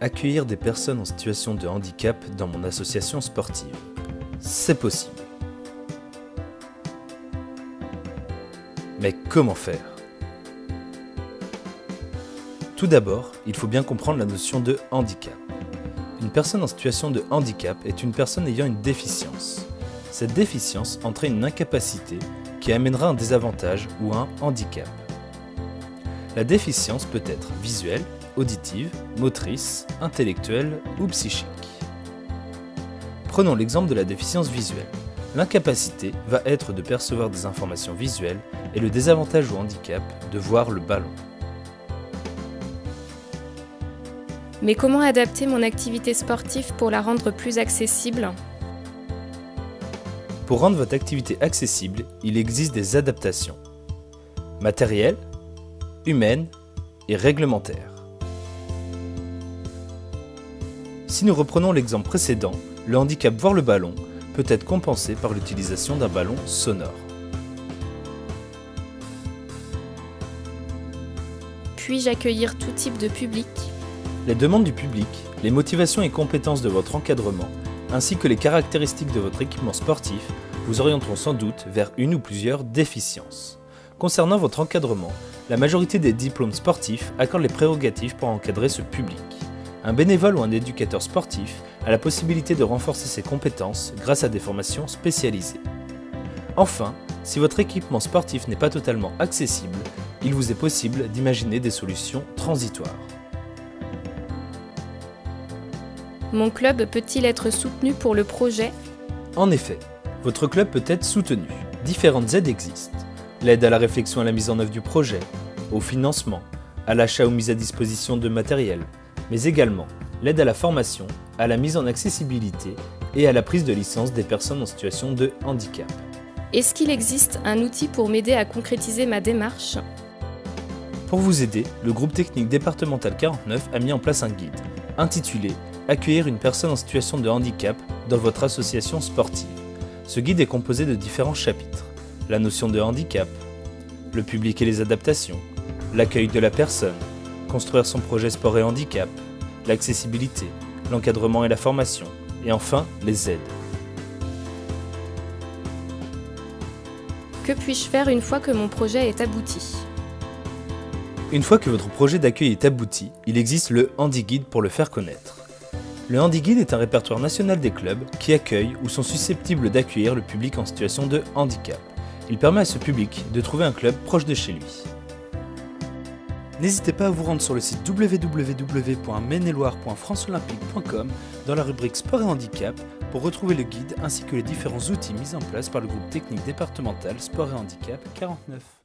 accueillir des personnes en situation de handicap dans mon association sportive. C'est possible. Mais comment faire ? Tout d'abord, il faut bien comprendre la notion de handicap. Une personne en situation de handicap est une personne ayant une déficience. Cette déficience entraîne une incapacité qui amènera un désavantage ou un handicap. La déficience peut être visuelle, auditive, motrice, intellectuelle ou psychique. Prenons l'exemple de la déficience visuelle. L'incapacité va être de percevoir des informations visuelles et le désavantage ou handicap de voir le ballon. Mais comment adapter mon activité sportive pour la rendre plus accessible ? Pour rendre votre activité accessible, il existe des adaptations matérielles, humaines et réglementaires. Si nous reprenons l'exemple précédent, le handicap voir le ballon peut être compensé par l'utilisation d'un ballon sonore. Puis-je accueillir tout type de public ? Les demandes du public, les motivations et compétences de votre encadrement, ainsi que les caractéristiques de votre équipement sportif vous orienteront sans doute vers une ou plusieurs déficiences. Concernant votre encadrement, la majorité des diplômes sportifs accordent les prérogatives pour encadrer ce public. Un bénévole ou un éducateur sportif a la possibilité de renforcer ses compétences grâce à des formations spécialisées. Enfin, si votre équipement sportif n'est pas totalement accessible, il vous est possible d'imaginer des solutions transitoires. Mon club peut-il être soutenu pour le projet ? En effet, votre club peut être soutenu. Différentes aides existent. L'aide à la réflexion et à la mise en œuvre du projet, au financement, à l'achat ou mise à disposition de matériel, mais également l'aide à la formation, à la mise en accessibilité et à la prise de licence des personnes en situation de handicap. Est-ce qu'il existe un outil pour m'aider à concrétiser ma démarche ? Pour vous aider, le groupe technique départemental 49 a mis en place un guide intitulé « Accueillir une personne en situation de handicap dans votre association sportive ». Ce guide est composé de différents chapitres. La notion de handicap, le public et les adaptations, l'accueil de la personne, construire son projet sport et handicap, l'accessibilité, l'encadrement et la formation, et enfin les aides. Que puis-je faire une fois que mon projet est abouti ? Une fois que votre projet d'accueil est abouti, il existe le HandiGuide pour le faire connaître. Le HandiGuide est un répertoire national des clubs qui accueillent ou sont susceptibles d'accueillir le public en situation de handicap. Il permet à ce public de trouver un club proche de chez lui. N'hésitez pas à vous rendre sur le site www.maine-et-loire.franceolympique.com dans la rubrique Sport et Handicap pour retrouver le guide ainsi que les différents outils mis en place par le groupe technique départemental Sport et Handicap 49.